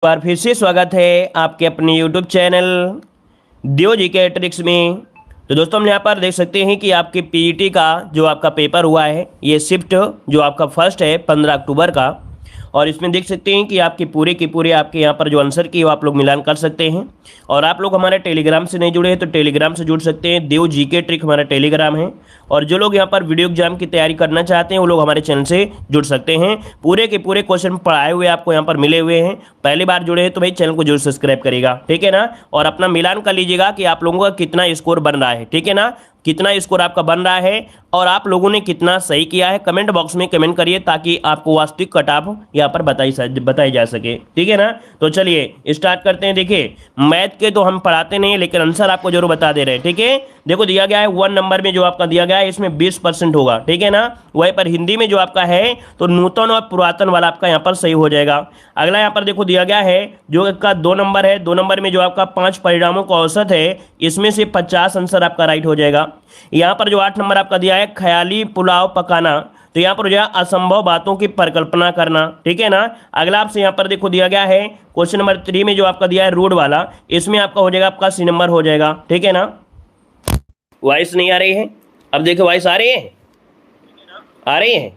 बार फिर से स्वागत है आपके अपने YouTube चैनल दियो जीके ट्रिक्स में। तो दोस्तों हम यहाँ पर देख सकते हैं कि आपके पीईटी का जो आपका पेपर हुआ है ये शिफ्ट जो आपका फर्स्ट है 15 अक्टूबर का। और इसमें देख सकते हैं कि आपके पूरे के पूरे आपके यहाँ पर जो आंसर की वो आप लोग मिलान कर सकते हैं। और आप लोग हमारे टेलीग्राम से नहीं जुड़े हैं तो टेलीग्राम से जुड़ सकते हैं। देव जीके ट्रिक हमारा टेलीग्राम है। और जो लोग यहाँ पर वीडियो एग्जाम की तैयारी करना चाहते हैं वो लोग हमारे चैनल से जुड़ सकते हैं। पूरे के पूरे क्वेश्चन पढ़ाए हुए आपको यहाँ पर मिले हुए हैं। पहली बार जुड़े हैं तो भाई चैनल को जरूर सब्सक्राइब करेगा, ठीक है ना। और अपना मिलान कर लीजिएगा कि आप लोगों का कितना स्कोर बन रहा है, ठीक है ना। कितना स्कोर आपका बन रहा है और आप लोगों ने कितना सही किया है कमेंट बॉक्स में कमेंट करिए ताकि आपको वास्तविक कट ऑफ यहाँ पर बताई जा सके, ठीक है ना। तो चलिए स्टार्ट करते हैं। देखिए मैथ के तो हम पढ़ाते नहीं लेकिन आंसर आपको जरूर बता दे रहे हैं, ठीक है। देखो दिया गया है 1 नंबर में जो आपका दिया गया है इसमें 20% होगा, ठीक है ना। वहीं पर हिंदी में जो आपका है तो नूतन और पुरातन वाला आपका यहाँ पर सही हो जाएगा। अगला यहाँ पर देखो दिया गया है जो आपका 2 नंबर है, 2 नंबर में जो आपका 5 परिणामों का औसत है इसमें से 50 आंसर आपका राइट हो जाएगा। यहाँ पर जो 8 नंबर आपका दिया है ख्याली पुलाव पकाना, तो यहाँ पर हो जाएगा असंभव बातों की परिकल्पना करना, ठीक है ना। अगला आपसे यहाँ पर देखो दिया गया है क्वेश्चन नंबर 3 में जो आपका दिया है रोड वाला, इसमें आपका हो जाएगा आपका सी नंबर हो जाएगा, ठीक है ना। वॉइस नहीं आ रही है, अब देखो वॉइस आ रही है, आ रही है।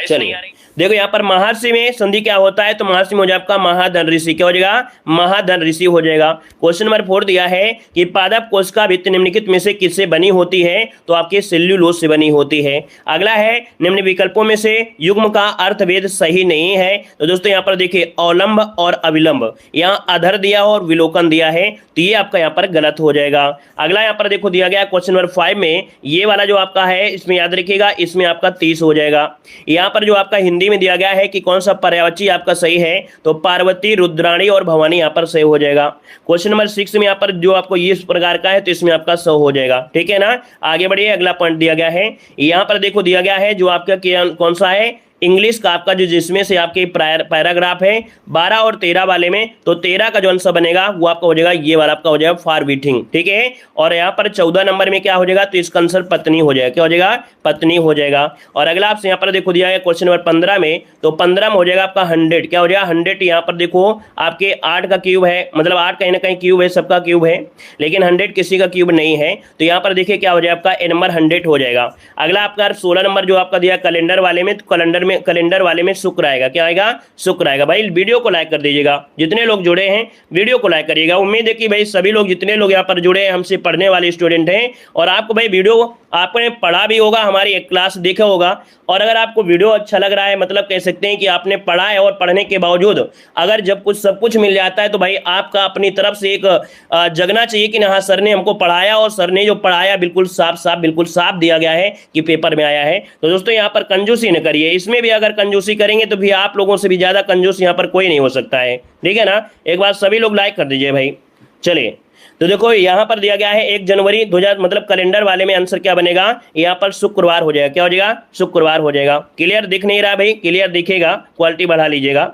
चलिए देखो यहाँ पर महर्षि में संधि क्या होता है तो महर्षि में हो जाएगा आपका महाधन ऋषि, क्या हो जाएगा महाधन ऋषि हो जाएगा। क्वेश्चन नंबर 4 दिया है कि पादप कोशिका भित्ति निम्नलिखित में से किससे बनी होती है तो आपके सेल्यूलोज से बनी होती है। अगला है निम्न विकल्पों में से युग्म का अर्थभेद सही नहीं है, तो दोस्तों यहाँ पर देखिए अवलंब और अविलंब, यहाँ अधर दिया और विलोकन दिया है तो ये आपका यहाँ पर गलत हो जाएगा। अगला यहाँ पर देखो दिया गया क्वेश्चन नंबर 5 में ये वाला जो आपका है इसमें याद रखिएगा इसमें आपका 30 हो जाएगा। यहाँ पर जो आपका हिंदी में दिया गया है कि कौन सा पर्यायवाची आपका सही है तो पार्वती रुद्राणी और भवानी यहाँ पर सही हो जाएगा। क्वेश्चन नंबर 6 में यहाँ पर जो आपको इस प्रकार का है तो इसमें आपका 100 हो जाएगा, ठीक है ना। आगे बढ़िए अगला पॉइंट दिया गया है, यहाँ पर देखो दिया गया है जो आपका कौन सा है इंग्लिश का आपका जो जिसमें से आपके पैराग्राफ है 12 और 13 वाले में, तो 13 का जो आंसर बनेगा वो आपका हो जाएगा ये वाला आपका हो जाएगा फॉर बीटिंग, ठीक है। और यहाँ पर 14 नंबर में क्या हो जाएगा तो इसका आंसर पत्नी हो जाएगा, क्या हो जाएगा पत्नी हो जाएगा। और अगला आपसे यहाँ पर देखो दिया है क्वेश्चन नंबर 15 में, तो 15 में हो जाएगा आपका 100, क्या हो जाएगा 100। यहाँ पर देखो आपके 8 का क्यूब है, मतलब 8 कहीं ना कहीं क्यूब है, सबका क्यूब है लेकिन 100 किसी का क्यूब नहीं है, तो यहाँ पर देखिए क्या हो जाएगा आपका ए नंबर 100 हो जाएगा। अगला आपका 16 नंबर जो आपका दिया कैलेंडर वाले में, तो कैलेंडर वाले में शुक्र आएगा, क्या आएगा शुक्र आएगा। भाई वीडियो को लाइक कर दीजिएगा, जितने लोग जुड़े हैं वीडियो को लाइक करिएगा। उम्मीद है कि भाई सभी लोग जितने लोग यहाँ पर जुड़े हैं हमसे पढ़ने वाले स्टूडेंट हैं और आपको भाई वीडियो आपने पढ़ा भी होगा, हमारी एक क्लास देखा होगा। और अगर आपको वीडियो अच्छा लग रहा है मतलब कह सकते हैं कि आपने पढ़ा है और पढ़ने के बावजूद अगर जब कुछ सब कुछ मिल जाता है तो भाई आपका अपनी तरफ से एक जगना चाहिए कि हाँ सर ने हमको पढ़ाया और सर ने जो पढ़ाया बिल्कुल साफ दिया गया है कि पेपर में आया है। तो दोस्तों यहाँ पर कंजूसी न करिए, इसमें भी अगर कंजूसी करेंगे तो भी आप लोगों से भी ज्यादा कंजूस यहाँ पर कोई नहीं हो सकता है, ठीक है ना। एक बार सभी लोग लाइक कर दीजिए भाई। चलिए तो देखो यहाँ पर दिया गया है 1 जनवरी 2000 मतलब कैलेंडर वाले में आंसर क्या बनेगा यहाँ पर शुक्रवार हो जाएगा, क्या हो जाएगा शुक्रवार हो जाएगा। क्लियर दिख नहीं रहा भाई, क्लियर दिखेगा क्वालिटी बढ़ा लीजिएगा।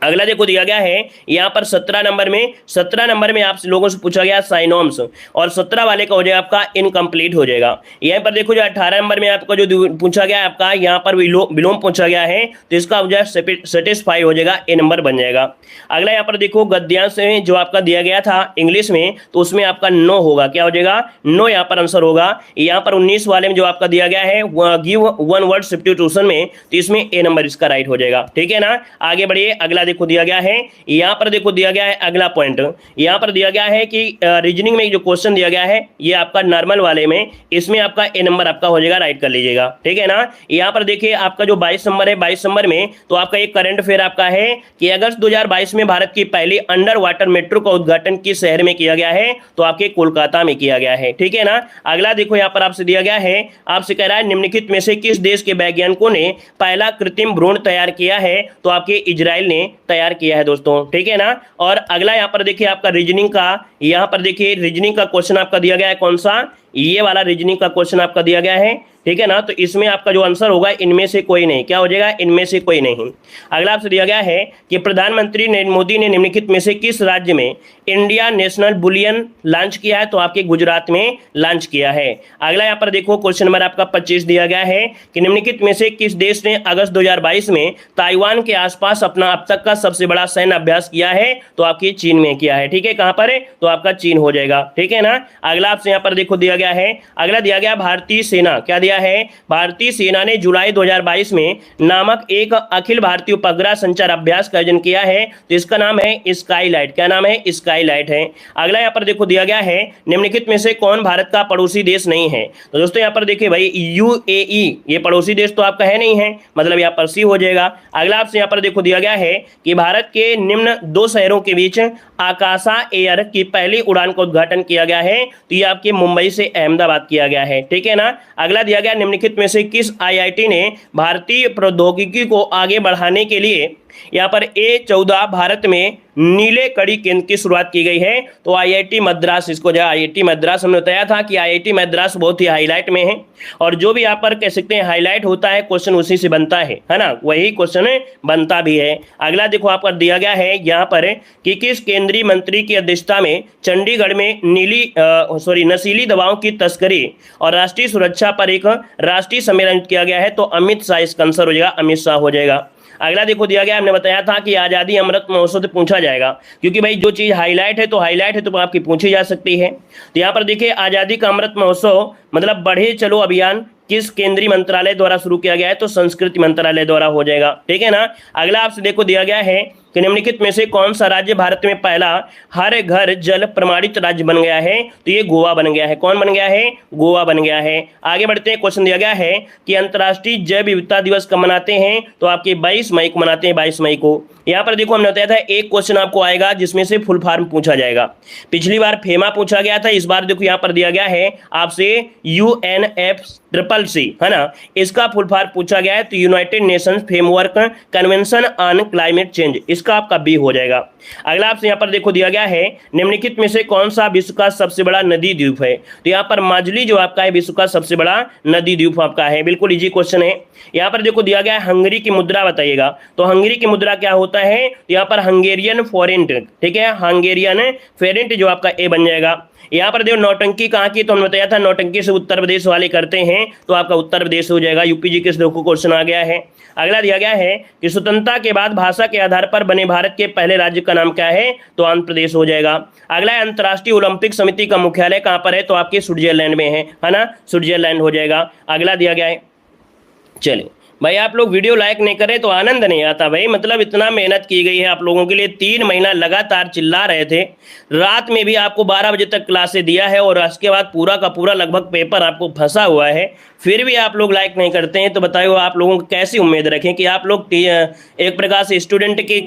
अगला देखो दिया गया है यहाँ पर 17 नंबर में आप लोगों से पूछा गया साइनोम्स और 17 वाले का हो जाएगा आपका इनकम्प्लीट हो जाएगा। यहाँ पर देखो जो 18 नंबर में आपका जो पूछा गया आपका यहाँ पर विलोम पूछा गया है तो इसका हो जाएगा सेटिस्फाई हो जाएगा, ए नंबर बन जाएगा। अगला यहाँ पर देखो गद्यांश में जो आपका दिया गया था इंग्लिश में तो उसमें आपका नो होगा, क्या हो जाएगा नो यहाँ पर आंसर होगा। यहाँ पर 19 वाले में जो आपका दिया गया है गिव वन वर्ड सब्स्टिट्यूशन में तो इसमें ए नंबर इसका राइट हो जाएगा, ठीक है ना। आगे बढ़िए अगला देखो दिया गया है, यहाँ पर देखो दिया गया है अगला पॉइंट, यहाँ पर दिया गया है कि रीजनिंग में जो क्वेश्चन दिया गया है ये आपका नॉर्मल वाले में, इसमें आपका ए नंबर आपका हो जाएगा, राइट कर लीजिएगा, ठीक है ना। यहाँ पर देखिए आपका जो 22 नंबर है 22 नंबर में तो आपका एक करंट अफेयर आपका है कि अगस्त 2022 में भारत की पहली अंडर वाटर मेट्रो का उद्घाटन किस शहर में किया गया है तो आपके कोलकाता में किया गया है, ठीक है ना। अगला देखो यहाँ पर आपसे दिया गया है, आपसे कह रहा है निम्नलिखित में से किस देश के वैज्ञानिकों ने पहला कृत्रिम भ्रूण तैयार किया है तो आपके इजराइल ने तैयार किया है दोस्तों, ठीक है ना। और अगला यहाँ पर देखिए आपका रीजनिंग का, यहाँ पर देखिए रीजनिंग का क्वेश्चन आपका दिया गया है कौन सा, ये वाला रीजनिंग का क्वेश्चन आपका दिया गया है, ठीक है ना। तो इसमें आपका जो आंसर होगा इनमें से कोई नहीं, क्या हो जाएगा, इनमें से कोई नहीं। अगला आपसे दिया गया है कि प्रधानमंत्री नरेंद्र मोदी ने निम्नलिखित में से किस राज्य में इंडिया नेशनल बुलियन लॉन्च किया है, तो आपके गुजरात में लॉन्च किया है। अगला यहाँ पर देखो क्वेश्चन नंबर आपका 25 दिया गया है कि निम्नलिखित में से किस देश ने अगस्त 2022 में ताइवान के आसपास अपना अब तक का सबसे बड़ा सैन्य अभ्यास किया है, तो आपकी चीन में किया है। ठीक है, कहां पर है, तो आपका चीन हो जाएगा। ठीक है ना। अगला आपसे यहाँ पर देखो दिया गया है, अगला दिया गया भारतीय सेना, क्या दिया है, भारतीय सेना ने जुलाई 2022 में नामक एक अखिल भारतीय उपग्रह संचार अभ्यास का आयोजन किया है, तो इसका नाम है स्काईलाइट। क्या नाम है, स्काईलाइट है। अगला यहाँ पर देखो दिया गया है निम्नलिखित में से कौन भारत का पड़ोसी देश नहीं है, तो दोस्तों यहाँ पर देखिए भाई यूएई, ये पड़ोसी देश तो आपका है नहीं है, मतलब यहाँ पर सी हो जाएगा। अगला आपसे यहाँ पर देखो दिया गया है कि भारत के निम्न 2 शहरों के बीच आकाशा एयर की पहली उड़ान का उद्घाटन किया गया है, तो ये आपके मुंबई से अहमदाबाद किया गया है। ठीक है ना। अगला दिया गया निम्नलिखित में से किस आईआईटी ने भारतीय प्रौद्योगिकी को आगे बढ़ाने के लिए यहाँ पर A14 भारत में नीले कड़ी केंद्र की शुरुआत की गई है, तो आईआईटी मद्रास, इसको जो आईआईटी मद्रास हमने बताया था कि आईआईटी मद्रास बहुत ही हाईलाइट में है, और जो भी यहाँ पर कह सकते हैं हाईलाइट होता है क्वेश्चन उसी से बनता है ना, वही क्वेश्चन बनता भी है। अगला देखो आपका दिया गया है यहाँ पर कि किस केंद्रीय मंत्री की अध्यक्षता में चंडीगढ़ में नशीली दवाओं की तस्करी और राष्ट्रीय सुरक्षा पर एक राष्ट्रीय सम्मेलन किया गया है, तो अमित शाह इसका आंसर हो जाएगा, अमित शाह हो जाएगा। अगला देखो दिया गया, हमने बताया था कि आज़ादी अमृत महोत्सव से पूछा जाएगा, क्योंकि भाई जो चीज़ हाईलाइट है तो आपकी पूछी जा सकती है। तो यहाँ पर देखिए आज़ादी का अमृत महोत्सव मतलब बढ़े चलो अभियान किस केंद्रीय मंत्रालय द्वारा शुरू किया गया है, तो संस्कृति मंत्रालय द्वारा हो जाएगा। ठीक है ना। अगला आपसे देखो दिया गया है कि निम्नलिखित में से कौन सा राज्य भारत में पहला हर घर जल प्रमाणित राज्य बन गया है, तो ये गोवा बन गया है। कौन बन गया है, गोवा बन गया है। आगे बढ़ते हैं, क्वेश्चन दिया गया है कि अंतर्राष्ट्रीय जैव विविधता दिवस कब मनाते हैं, तो आपके 22 मई को मनाते हैं, 22 मई को। यहाँ पर देखो हमने बताया था एक क्वेश्चन आपको आएगा जिसमें से फुल फॉर्म पूछा जाएगा। पिछली बार फेमा पूछा गया था, इस बार देखो यहाँ पर दिया गया है आपसे UNFCCC, है ना, इसका फुल फॉर्म पूछा गया है, तो United Nations framework convention on climate change, इसका आपका बी हो जाएगा। अगला आपसे यहाँ पर देखो दिया गया है निम्नलिखित में से कौन सा विश्व का सबसे बड़ा नदी द्वीप है, तो यहाँ पर माजुली जो आपका है विश्व का सबसे बड़ा नदी द्वीप आपका है, बिल्कुल इजी क्वेश्चन है। यहाँ पर देखो दिया गया है हंगरी की मुद्रा बताइएगा, तो हंगरी की मुद्रा क्या होता है, तो यहाँ पर हंगेरियन फॉरेंट, ठीक है, हंगेरियन फेरेंट जो आपका ए बन जाएगा। यहाँ पर देखो नौटंकी कहाँ की, तो हमने बताया था नौटंकी से उत्तर प्रदेश वाले करते हैं, तो आपका उत्तर प्रदेश हो जाएगा। यूपीजी के देखो क्वेश्चन आ गया है। अगला दिया गया है कि स्वतंत्रता के बाद भाषा के आधार पर बने भारत के पहले राज्य का नाम क्या है, तो आंध्र प्रदेश हो जाएगा। अगला है अंतर्राष्ट्रीय ओलंपिक समिति का मुख्यालय कहाँ पर है, तो आपके स्विट्जरलैंड में है ना, स्विट्जरलैंड हो जाएगा। अगला दिया गया है, चलिए भाई आप लोग वीडियो लाइक नहीं करें तो आनंद नहीं आता भाई, मतलब इतना मेहनत की गई है आप लोगों के लिए, 3 महीना लगातार चिल्ला रहे थे, रात में भी आपको 12 बजे तक क्लासें दिया है, और उसके बाद पूरा का पूरा लगभग पेपर आपको फंसा हुआ है, फिर भी आप लोग लाइक नहीं करते हैं, तो बताइए आप लोगों को कैसी उम्मीद रखें कि आप लोग एक प्रकार से स्टूडेंट की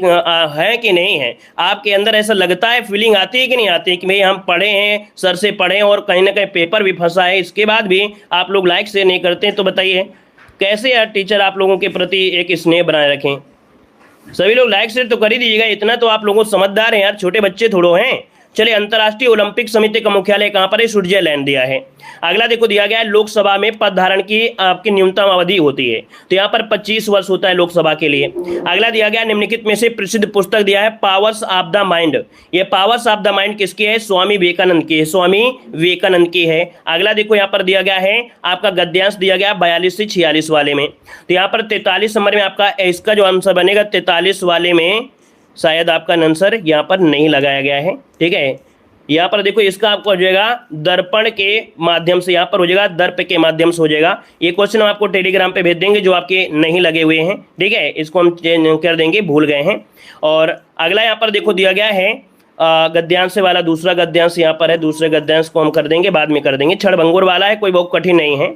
है कि नहीं है, आपके अंदर ऐसा लगता है, फीलिंग आती है कि नहीं आती है कि भाई हम पढ़े हैं, सर से पढ़े और कहीं ना कहीं पेपर भी फंसा है, इसके बाद भी आप लोग लाइक से नहीं करते हैं, तो बताइए कैसे यार टीचर आप लोगों के प्रति एक स्नेह बनाए रखें। सभी लोग लाइक शेयर तो कर ही दीजिएगा, इतना तो आप लोगों समझदार हैं यार, छोटे बच्चे थोड़ो हैं। चलिए अंतर्राष्ट्रीय ओलंपिक समिति का मुख्यालय कहाँ पर है, स्विट्जरलैंड दिया है। अगला देखो दिया गया है लोकसभा में पद धारण की आपकी न्यूनतम अवधि होती है, तो यहाँ पर 25 वर्ष होता है लोकसभा के लिए। अगला दिया गया निम्नलिखित में से प्रसिद्ध पुस्तक दिया है पावर्स ऑफ द माइंड, ये पावर्स ऑफ द माइंड किसकी है, स्वामी विवेकानंद की है, स्वामी विवेकानंद की है। अगला देखो यहाँ पर दिया गया है आपका गद्यांश दिया गया 42 से 46 वाले में, तो यहाँ पर 43 नंबर में आपका इसका जो आंसर बनेगा 43 वाले में शायद आपका आंसर यहाँ पर नहीं लगाया गया है। ठीक है, यहाँ पर देखो इसका आपको हो जाएगा दर्पण के माध्यम से, यहाँ पर हो जाएगा दर्प के माध्यम से हो जाएगा। ये क्वेश्चन हम आपको टेलीग्राम पे भेज देंगे जो आपके नहीं लगे हुए हैं, ठीक है, इसको हम चेंज कर देंगे, भूल गए हैं। और अगला यहाँ पर देखो दिया गया है गद्यांश वाला, दूसरा गद्यांश यहाँ पर है, दूसरे गद्यांश को हम कर देंगे, बाद में कर देंगे, क्षणभंगुर वाला है, कोई बहुत कठिन नहीं है।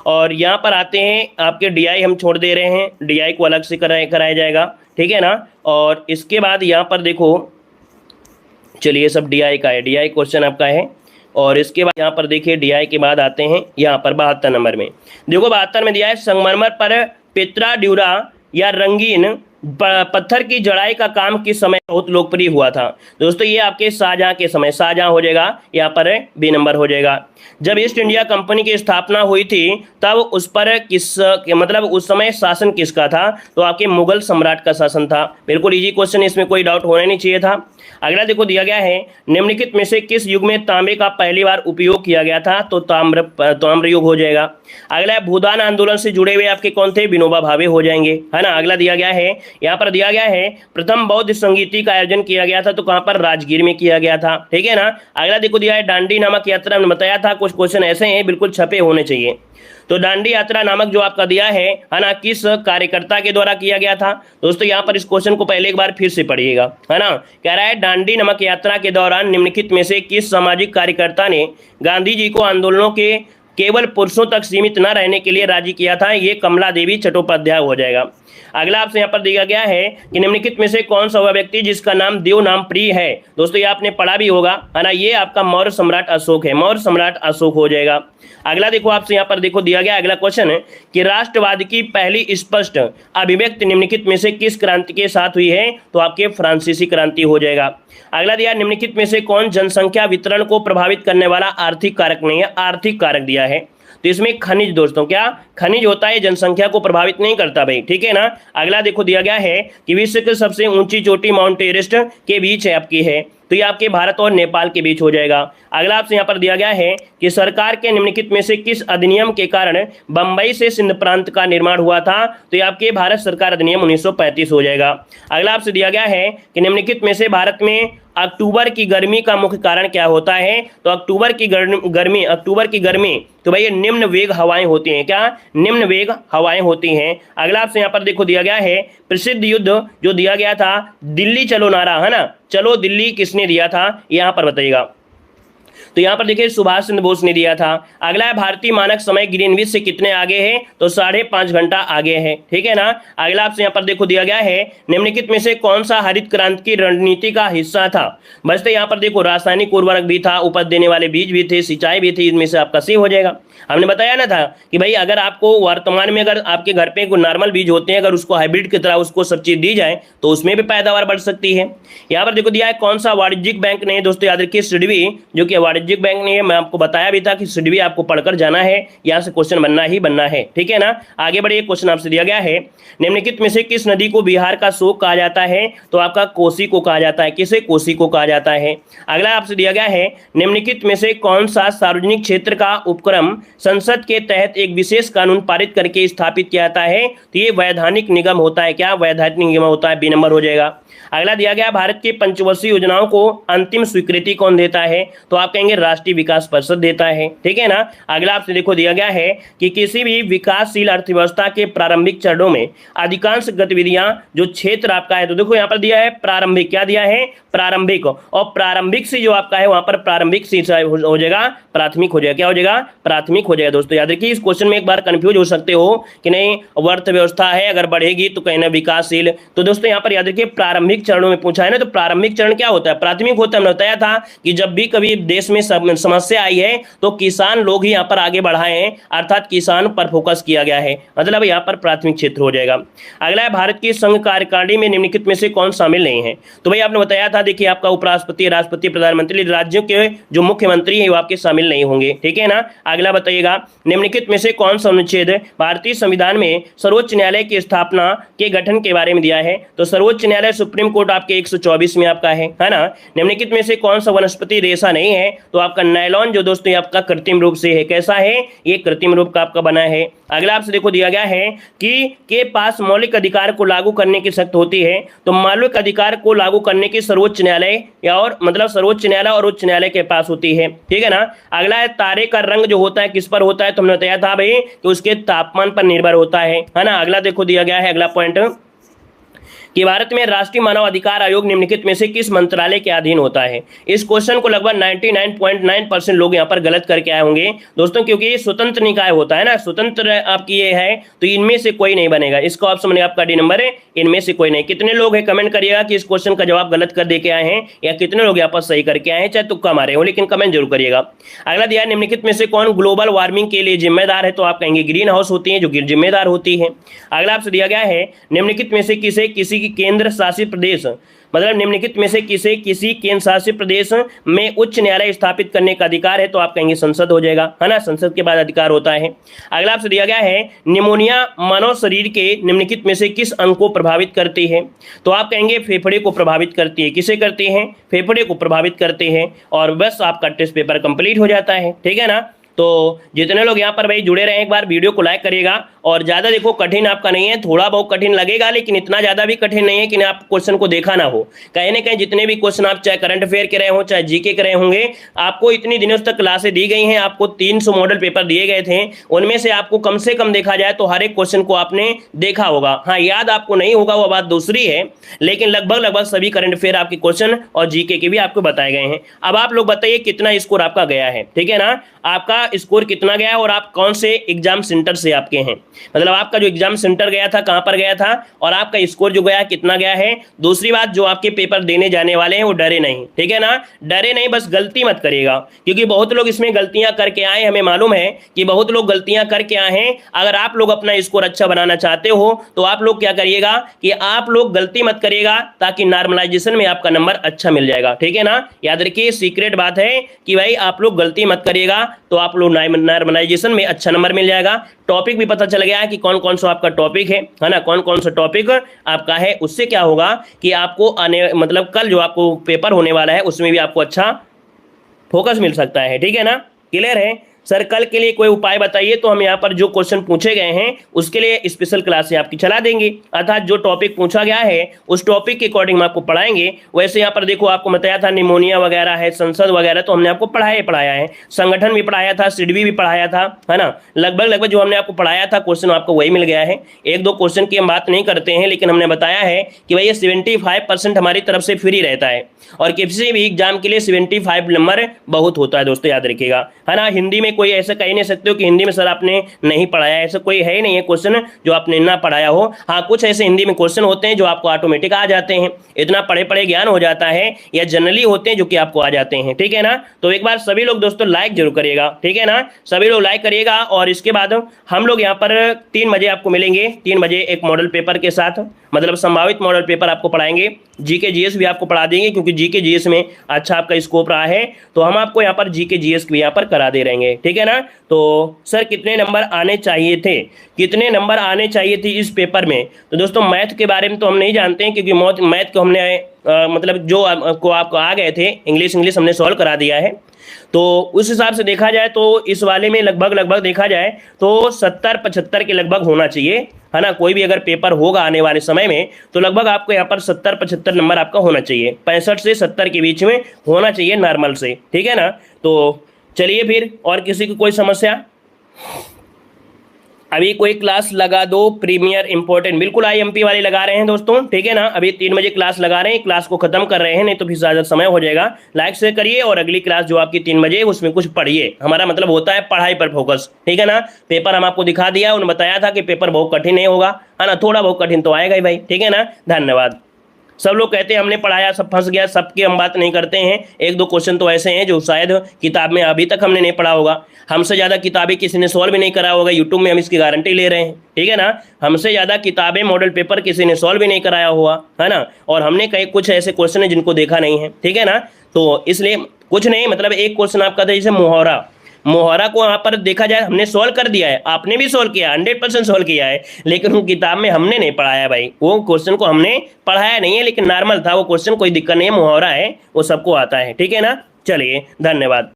और यहाँ पर आते हैं आपके डीआई हम छोड़ दे रहे हैं, डीआई को अलग से कराया जाएगा, ठीक है ना। और इसके बाद यहाँ पर देखो चलिए सब डीआई का है, डीआई क्वेश्चन आपका है। और इसके बाद यहाँ पर देखिए डीआई के बाद आते हैं यहाँ पर 72 नंबर में, देखो 72 में दिया है संगमरमर पर पेत्रा ड्यूरा या रंगीन पत्थर की जड़ाई का काम किस समय बहुत लोकप्रिय हुआ था? दोस्तों ये आपके शाहजहां के समय, शाहजहां हो जाएगा, यहाँ पर बी नंबर हो जाएगा। जब ईस्ट इंडिया कंपनी की स्थापना हुई थी तब उस पर मतलब उस समय शासन किसका था? तो आपके मुगल सम्राट का शासन था। बिल्कुल इजी क्वेश्चन, इसमें कोई डाउट होना नहीं चाहिए था। अगला देखो दिया गया है, निम्नलिखित में से किस युग में तांबे का पहली बार उपयोग किया गया था? तो ताम्र युग हो जाएगा। अगला भूदान आंदोलन से जुड़े हुए आपके कौन थे? विनोबा भावे हो जाएंगे, है ना। अगला दिया गया है, यहाँ पर दिया गया है प्रथम बौद्ध संगीति का आयोजन किया गया था, तो कहां पर? राजगीर में किया गया था, ठीक है ना। अगला देखो दिया है, दांडी नामक यात्रा में बताया था, कुछ क्वेश्चन ऐसे हैं बिल्कुल छपे होने चाहिए। तो दांडी यात्रा नामक जो आपका दिया है ना, किस कार्यकर्ता के द्वारा किया गया था? दोस्तों यहाँ पर इस क्वेश्चन को पहले एक बार फिर से पढ़िएगा, है ना। कह रहा है दांडी नामक यात्रा के दौरान निम्नलिखित में से किस सामाजिक कार्यकर्ता ने गांधी जी को आंदोलनों के केवल पुरुषों तक सीमित न रहने के लिए राजी किया था? ये कमला देवी चट्टोपाध्याय हो जाएगा। अगला आपसे यहाँ पर दिया गया है कि निम्नलिखित में से कौन सा वह व्यक्ति जिसका नाम देव नाम प्रिय है? दोस्तों ये आपने पढ़ा भी होगा, है ना। ये आपका मौर्य सम्राट अशोक है, मौर्य सम्राट अशोक हो जाएगा। अगला देखो आपसे यहाँ पर देखो दिया गया अगला क्वेश्चन है कि राष्ट्रवाद की पहली स्पष्ट अभिव्यक्ति निम्नलिखित में से किस क्रांति के साथ हुई है? तो आपके फ्रांसीसी क्रांति हो जाएगा। अगला दिया, निम्नलिखित में से कौन जनसंख्या वितरण को प्रभावित करने वाला आर्थिक कारक नहीं है? आर्थिक कारक दिया है, तो इसमें खनिज, दोस्तों क्या खनिज होता है, जनसंख्या को प्रभावित नहीं करता भाई, ठीक है ना। अगला देखो दिया गया है कि विश्व की सबसे ऊंची चोटी माउंट एवरेस्ट के बीच है आपकी है, तो ये आपके भारत और नेपाल के बीच हो जाएगा। अगला आपसे यहाँ पर दिया गया है कि सरकार के निम्नलिखित में से किस अधिनियम के कारण बंबई से सिंध प्रांत का निर्माण हुआ था? तो ये आपके भारत सरकार अधिनियम 1935 हो जाएगा। अगला आपसे दिया गया है कि निम्नलिखित में से भारत में अक्टूबर की गर्मी का मुख्य कारण क्या होता है? तो अक्टूबर की गर्मी तो भाई ये निम्न वेग हवाएं होती हैं, क्या? निम्न वेग हवाएं होती हैं। अगला आपसे यहाँ पर देखो दिया गया है प्रसिद्ध युद्ध जो दिया गया था दिल्ली चलो नारा, है ना, चलो दिल्ली किसने दिया था? यहाँ पर बताइएगा। तो यहाँ पर देखिए सुभाष चंद्र बोस ने दिया था। अगला है भारतीय मानक समय ग्रीनविच से कितने आगे है? तो 5.5 घंटा आगे है, ठीक है ना। अगला आपसे यहाँ पर देखो दिया गया है निम्नलिखित में से कौन सा हरित क्रांति की रणनीति का हिस्सा था? बचते यहाँ पर देखो रासायनिक उर्वरक भी था, उपज देने वाले बीज भी थे, सिंचाई भी थी, इनमें से आपका सी हो जाएगा। हमने बताया ना था कि भाई अगर आपको वर्तमान में अगर आपके घर पे कोई नॉर्मल बीज होते हैं, अगर उसको हाइब्रिड की तरह उसको सब चीज दी जाए तो उसमें भी पैदावार बढ़ सकती है। यहाँ पर देखो दिया है कौन सा वाणिज्यिक बैंक ने? दोस्तों याद रखिए सिडबी, जो कि वाणिज्यिक बैंक नहीं है, मैं आपको बताया भी था कि सिडबी आपको पढ़कर जाना है, यहाँ से क्वेश्चन बनना ही बनना है, ठीक है ना। आगे बढ़िए, क्वेश्चन आपसे दिया गया है निम्नलिखित में से किस नदी को बिहार का शोक कहा जाता है? तो आपका कोसी को कहा जाता है। किसे? कोसी को कहा जाता है। अगला आपसे दिया गया है निम्नलिखित में से कौन सा सार्वजनिक क्षेत्र का उपक्रम संसद के तहत एक विशेष कानून पारित करके स्थापित किया जाता है? तो ये वैधानिक निगम होता है, क्या? वैधानिक निगम होता है, बी नंबर हो जाएगा। अगला दिया गया भारत की पंचवर्षीय योजनाओं को अंतिम स्वीकृति कौन देता है? तो आप कहेंगे राष्ट्रीय विकास परिषद देता है, ठीक है ना। अगला आपसे देखो दिया गया है कि किसी भी विकासशील अर्थव्यवस्था के प्रारंभिक चरणों में अधिकांश गतिविधियां जो क्षेत्र आपका है, तो देखो यहाँ पर दिया है प्रारंभिक, क्या दिया है? प्रारंभिक, और प्रारंभिक से जो आपका है वहां पर प्रारंभिक से हो जाएगा प्राथमिक हो जाएगा, क्या हो जाएगा? प्राथमिक हो जाएगा। दोस्तों याद रखिए इस क्वेश्चन में एक बार कंफ्यूज हो सकते हो कि नहीं अर्थव्यवस्था है अगर बढ़ेगी तो कहना विकासशील, तो दोस्तों यहाँ पर याद रखिए प्रारंभिक चरणों में पूछा है ना, तो प्रारंभिक चरण क्या होता है? प्राथमिक होता है। हमने बताया था कि जब भी कभी देश में समस्या आई है तो किसान लोग ही यहाँ पर आगे बढ़ाए हैं, अर्थात किसान पर फोकस किया गया है, मतलब यहाँ पर प्राथमिक क्षेत्र हो जाएगा। अगला है भारत की संघ कार्यकारिणी में निम्नलिखित में से कौन शामिल नहीं है? तो भाई आपने बताया था, देखिए आपका उपराष्ट्रपति, राष्ट्रपति, प्रधानमंत्री, राज्यों के जो मुख्यमंत्री है वो आपके शामिल नहीं होंगे, ठीक है ना। अगला बताइएगा निम्नलिखित में से कौन सा अनुच्छेद भारतीय संविधान में सर्वोच्च न्यायालय की स्थापना के गठन के बारे में दिया है? तो सर्वोच्च न्यायालय सुप्रीम कोर्ट आपके 124 में आपका है ना। निम्नलिखित में से कौन सा वनस्पति रेशा नहीं है? तो आपका नायलॉन जो दोस्तों ये आपका कृत्रिम रूप से है, कैसा है? ये कृत्रिम रूप का आपका बना है। अगला आपसे देखो दिया गया है कि के पास मौलिक अधिकार को लागू करने की शक्ति होती है, तो मौलिक अधिकार को लागू करने की सर्वोच्च न्यायालय या और मतलब सर्वोच्च न्यायालय और उच्च न्यायालय के पास होती है, ठीक है ना। अगला है तारे का रंग जो होता है किस पर होता है? तो हमने बताया था भाई कि उसके तापमान पर निर्भर होता है ना। अगला देखो दिया गया है अगला पॉइंट कि भारत में राष्ट्रीय मानव अधिकार आयोग निम्नलिखित में से किस मंत्रालय के अधीन होता है। इस क्वेश्चन को लगभग 99.9% लोग यहाँ पर गलत करके आए होंगे दोस्तों, क्योंकि ये स्वतंत्र निकाय होता है ना, स्वतंत्र आपकी ये है, तो इनमें से कोई नहीं बनेगा। इसका ऑप्शन बनेगा आपका डी नंबर है, इनमें से कोई नहीं। कितने लोग हैं कमेंट करिएगा कि इस क्वेश्चन का जवाब गलत कर दे के आए हैं, या कितने लोग यहाँ पर सही करके आए हैं, चाहे तुक्का मारे हो, लेकिन कमेंट जरूर करिएगा। अगला दिया निम्नलिखित में से कौन ग्लोबल वार्मिंग के लिए जिम्मेदार है, तो आप कहेंगे ग्रीन हाउस होती है जो कि जिम्मेदार होती है। अगला आपसे दिया गया है निम्नलिखित में से किसी की केंद्र शासित प्रदेश, मतलब निम्नलिखित में से किसी केंद्र शासित प्रदेश में उच्च न्यायालय स्थापित करने का अधिकार है, तो आप कहेंगे संसद हो जाएगा, है ना, संसद के बाद अधिकार होता है। अगला आपसे दिया गया है निमोनिया मानव शरीर के निम्नलिखित में से किस अंग को प्रभावित करती है, तो आप कहेंगे फेफड़े को प्रभावित करती है। किसे करती है? फेफड़े को प्रभावित करते हैं। और बस आपका टेस्ट पेपर कंप्लीट हो जाता है, ठीक है ना। तो जितने लोग यहाँ पर भाई जुड़े रहे, एक बार वीडियो को लाइक करिएगा। और ज़्यादा देखो कठिन आपका नहीं है, थोड़ा बहुत कठिन लगेगा, लेकिन इतना ज़्यादा भी कठिन नहीं है कि आप क्वेश्चन को देखा ना हो। कहीं ना कहीं जितने भी क्वेश्चन आप चाहे करंट अफेयर के रहे हो, चाहे जीके के रहे होंगे, आपको इतनी दिनों तक क्लासें दी गई हैं, आपको 300 मॉडल पेपर दिए गए थे, उनमें से आपको कम से कम देखा जाए तो हर एक क्वेश्चन को आपने देखा होगा। हाँ, याद आपको नहीं होगा वो बात दूसरी है, लेकिन लगभग सभी करंट अफेयर आपके क्वेश्चन और जीके के भी आपको बताए गए हैं। अब आप लोग बताइए कितना स्कोर आपका गया है, ठीक है ना, आपका स्कोर कितना गया है और आप कौन से एग्जाम सेंटर से आपके हैं, मतलब आपका जो एग्जाम सेंटर गया था कहां पर गया था, और आपका स्कोर जो गया कितना गया है। दूसरी बात, जो आपके पेपर देने जाने वाले हैं वो डरे नहीं, ठीक है ना, डरे नहीं, बस गलती मत करिएगा, क्योंकि बहुत लोग इसमें गलतियां करके आए, हमें मालूम है कि बहुत लोग गलतियां करके आए हैं। अगर आप लोग अपना स्कोर अच्छा बनाना चाहते हो तो आप लोग क्या करिएगा कि आप लोग गलती मत करिएगा, ताकि नॉर्मलाइजेशन में आपका नंबर अच्छा मिल जाएगा, ठीक है ना। याद रखिए, सीक्रेट बात है कि भाई आप लोग गलती मत करिएगा, तो आप लोग नॉर्मलाइजेशन में अच्छा नंबर मिल जाएगा। टॉपिक भी पता चल गया है कि कौन कौन सा आपका टॉपिक है ना, कौन कौन सा टॉपिक आपका है। उससे क्या होगा कि आपको आने मतलब कल जो आपको पेपर होने वाला है उसमें भी आपको अच्छा फोकस मिल सकता है, ठीक है ना। क्लियर है सर? कल के लिए कोई उपाय बताइए, तो हम यहाँ पर जो क्वेश्चन पूछे गए हैं उसके लिए स्पेशल क्लासें आपकी चला देंगे, अर्थात जो टॉपिक पूछा गया है उस टॉपिक के अकॉर्डिंग हम आपको पढ़ाएंगे। वैसे यहाँ पर देखो, आपको बताया था निमोनिया वगैरह है, संसद वगैरह, तो हमने आपको पढ़ाया है, संगठन भी पढ़ाया था, सिडबी भी पढ़ाया था, है ना। लगभग जो हमने आपको पढ़ाया था क्वेश्चन आपको वही मिल गया है। एक दो क्वेश्चन की हम बात नहीं करते हैं, लेकिन हमने बताया है कि भाई ये 75% हमारी तरफ से फ्री रहता है, और किसी भी एग्जाम के लिए 75 नंबर बहुत होता है दोस्तों, याद रखिएगा, है ना। हिंदी में कोई ऐसा कह नहीं सकते हो कि हिंदी में सर आपने नहीं पढ़ाया, ऐसा कोई है ही नहीं है क्वेश्चन जो आपने ना पढ़ाया हो। हाँ, कुछ ऐसे हिंदी में क्वेश्चन होते हैं जो आपको ऑटोमेटिक आ जाते हैं, इतना पढ़े पढ़े ज्ञान हो जाता है, या जनरली होते हैं जो कि आपको आ जाते हैं, ठीक है ना। तो एक बार सभी लोग दोस्तों लाइक जरूर करिएगा, ठीक है ना, सभी लोग लाइक करिएगा। और इसके बाद हम लोग यहाँ पर 3 बजे आपको मिलेंगे, 3 बजे एक मॉडल पेपर के साथ, मतलब संभावित मॉडल पेपर आपको पढ़ाएंगे, जीके जीएस भी आपको पढ़ा देंगे, क्योंकि जीके जीएस में अच्छा आपका स्कोप रहा है, तो हम आपको यहाँ पर जीके जीएस भी यहाँ पर करा दे रहेंगे, ठीक है ना। तो सर कितने नंबर आने चाहिए थे, कितने नंबर आने चाहिए थे इस पेपर में, तो दोस्तों मैथ के बारे में तो हम नहीं जानते हैं, क्योंकि मैथ को हमने मतलब जो आपको आ गए थे, इंग्लिश हमने सॉल्व करा दिया है। तो उस हिसाब से देखा जाए तो इस वाले में लगभग देखा जाए तो 70-75 के लगभग होना चाहिए, है ना। कोई भी अगर पेपर होगा आने वाले समय में तो लगभग आपको यहाँ पर 70-75 नंबर आपका होना चाहिए, 65 से 70 के बीच में होना चाहिए नॉर्मल से, ठीक है ना। तो चलिए फिर, और किसी की कोई समस्या? अभी कोई क्लास लगा दो प्रीमियर इंपॉर्टेंट, बिल्कुल आईएमपी वाले लगा रहे हैं दोस्तों, ठीक है ना। अभी 3 बजे क्लास लगा रहे हैं, क्लास को खत्म कर रहे हैं, नहीं तो फिर ज्यादा समय हो जाएगा। लाइक शेयर करिए, और अगली क्लास जो आपकी 3 बजे उसमें कुछ पढ़िए। हमारा मतलब होता है पढ़ाई पर फोकस, ठीक है ना। पेपर हम आपको दिखा दिया, उन्होंने बताया था कि पेपर बहुत कठिन नहीं होगा, है ना, थोड़ा बहुत कठिन तो आएगा ही भाई, ठीक है ना। धन्यवाद। सब लोग कहते हैं हमने पढ़ाया सब फंस गया, सबकी हम बात नहीं करते हैं। 1-2 क्वेश्चन तो ऐसे हैं जो शायद किताब में अभी तक हमने नहीं पढ़ा होगा, हमसे ज़्यादा किताबें किसी ने सॉल्व भी नहीं करा होगा, यूट्यूब में हम इसकी गारंटी ले रहे हैं, ठीक है ना। हमसे ज़्यादा किताबें मॉडल पेपर किसी ने सॉल्व भी नहीं कराया हुआ, है ना। और हमने कई कुछ ऐसे क्वेश्चन है जिनको देखा नहीं है, ठीक है ना। तो इसलिए कुछ नहीं, मतलब एक क्वेश्चन आपका था जैसे मोहरा को यहाँ पर देखा जाए हमने सॉल्व कर दिया है, आपने भी सॉल्व किया, 100% सॉल्व किया है, लेकिन वो किताब में हमने नहीं पढ़ाया भाई, वो क्वेश्चन को हमने पढ़ाया नहीं है, लेकिन नॉर्मल था वो क्वेश्चन, कोई दिक्कत नहीं है, मुहावरा है, वो सबको आता है, ठीक है ना। चलिए, धन्यवाद।